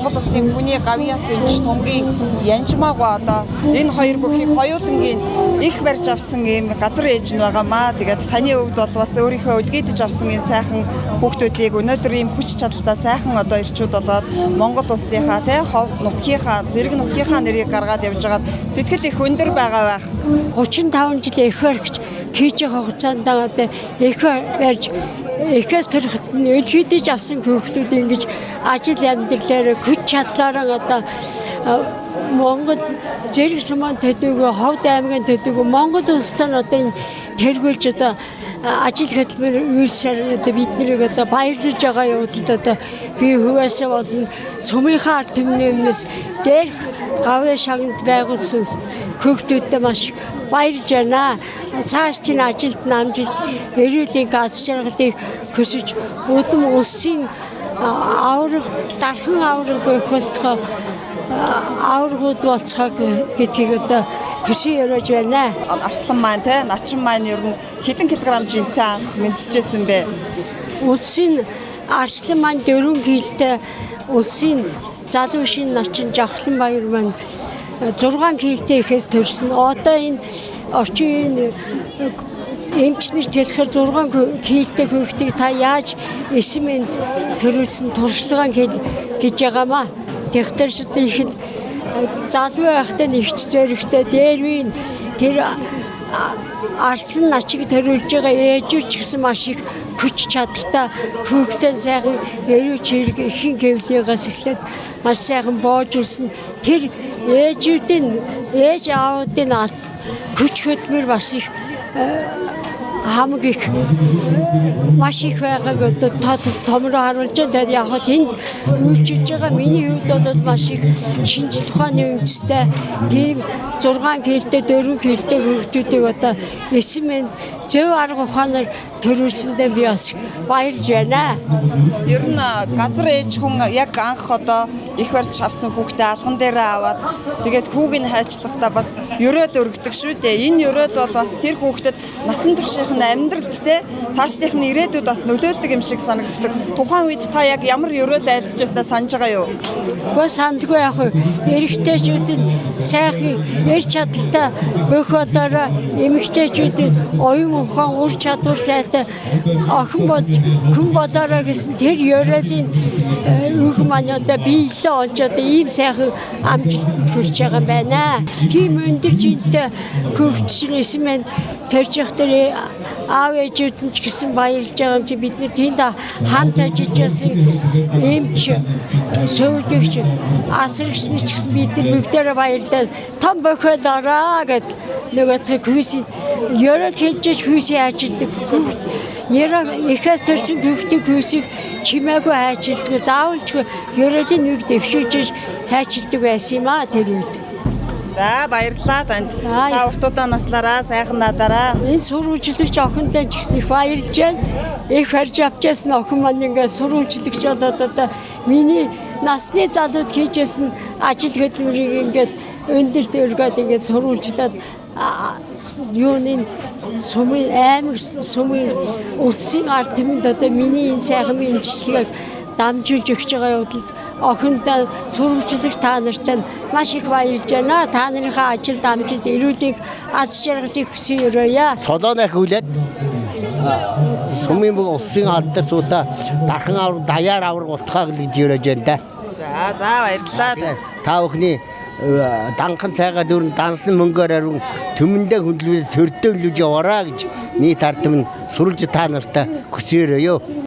Монгол Улсын хүний гавьяат эмч томгийн Янжмаагаа одоо энэ хоёр бүхийг хоёулангийн их барьж авсан ийм газар ээж нь байгаамаа. Тэгээд таны хувьд бол бас өөрийнхөө үлгэдэж авсан энэ сайхан хүүхдүүдийг өнөөдөр ийм хүч чадалтай сайхан одоо ирчүүд болоод Монгол Улсынхаа хов нутгийнхаа зэрэг нутгийнхаа нэрийг гаргаад явж байгаад сэтгэл их өндөр байгаа байх. 35 жил их барьж хийж байгаа хугацаанд одоо их барьж ихээс төрөхөд үлгэдэж авсан хүүхдүүд ингэж ажил амьдралаар хүч чадлаараа одоо Монгол зэрэг сумын төдийгүй ховд аймгийн төдийгүй Монгол улстай одоо энэ тэргүүлж одоо ажил хөдөлмөр үйлсээр одоо бид нарыг одоо баярлаж байгаа явдалд одоо би хөвөөсөө болон сумынхаа ард түмний өмнөөс дээрх гавьяа шагнад байгуулсан хүүхдүүдэд маш баярлж байна. Цааш тийм ажилд намжилт эрүүлийн аз жаргалыг хүсэж улам улсын авраг дархан авраг байх болтгоо аврагууд болцохоо гэдгийг одоо хүсэж өрөөж байна. Арслан маань начин маань ер нь хэдэн килограмм жинтэй анх мэдлжсэн бэ? Улсын арслан маань 4 кг-тэй улсын залуу шин начин Жавхлан баяр маань 6 кг-тэй ихээс төрсөн. Одоо энэ орчин эмчнэр хэлэхээр 6 кг-тэй хүүхдийг та яаж эсэмэнд төрүүлсэн туршлагаа гэж байгаамаа. Тэгтэрчд их залуу байхдаа нэгч зөрөгтэй дээрвийн тэр арслан начиг төрүүлж байгаа ээжүүч гэсэн маш их хүч чадалтай хүүхдээ сайхан эрүүч хэрэг ихэн гэвлээс эхлээд маш сайхан боожулсан тэр ээж аавуудын хүч хөдөлмөр бас их хамаг их маш их байгааг одоо томроо харуулж байгаа. Яг хөө тэнд үйлчилж байгаа миний хувьд бол маш их шинжлэх ухааны үндэстэй тийм 6 кг-тэй 4 кг-тэй хүүхдүүдийг одоо эсэмэнд зөв арга ухаанаар төрүүлсэндээ би бас баярлж байна. Ер нь газар ээж хүн яг анх одоо их барьж авсан хүүхдээ алган дээрээ аваад тэгээд хүүг нь хайчлахдаа бас ёроол өргөдөг шүү дээ. Энэ ёроол бол бас тэр хүүхдэд насан туршийн амьдралд цаашлих нь ирээдүйд бас нөлөөлдөг юм шиг санагддаг. Тухайн үед та яг ямар ёроол айлдж байснаа санаж байгаа юу? Гэхдээ сандгүй яг эрэгтэйчүүдийн сайхан ярьж чадaltaй бүх болоороо эмэгтэйчүүдийн оюун ухаан ур чадвар сайтай охин бол хүн болоороо гэсэн тэр ёроолын үг маань одоо биелээ олж одоо ийм сайхан амжилт хүрч байгаа юм байна. Тийм өндөр жинтэй хөгжсөн эсмэн төрж явах тэр аав ээжүүд нь ч гэсэн баярлж байгаа юм чи бид нар тэнд хамт ажиллаж байсан эмч сөүлэгч асрагч ч гэсэн бид нар бүгдээрээ баярлаад том бохиолороо гэд нөгөөдхийг хүйсийн ёроол хэлжээж хүйсийн ажилдаг хүүхд ихээс төрсэн хүүхдийн хүйсийг чимээгүй хайчилдаг заавалч ёроолын нэг дэвшүүлж хайчилдаг байсан юм аа тэр үед. За баярлалаа танд. Та уртудаа наслаараа сайхан надараа. Энэ сурвалжлагч охиндоо ч гэсэн их баярлж байна. Их харж авчаасан охин маань ингээ сурвалжлагч болоод одоо миний насны залууд хийжсэн ажил хөдөлмөрийг ингээд өндөр дөргөөд ингээд сурвалжлаад юуны сумын аймаг сумын улсын ард түмэнд одоо миний энэ сайхан мэдчилгээг дамжуулж өгч байгаа явдалд охиндоо сурвалжлагч та нартай маш их баярлж байна. Та нарынхаа ажилд амжилт эрүүлийн аз жаргалыг хүсье өрөөе. Солоонох хүлээд сумын улсын алдарсуудаа дархан авраг даяар авраг утхаа гэж өрөөж байна. За баярлалаа. Та бүхний данхан цайгаа дөрн дансан мөнгөөр ариун төмөндөө хөндлөж төрдөлж яваараа гэж нийт ард түмэн сурулж та нартай хүсье өрөөе.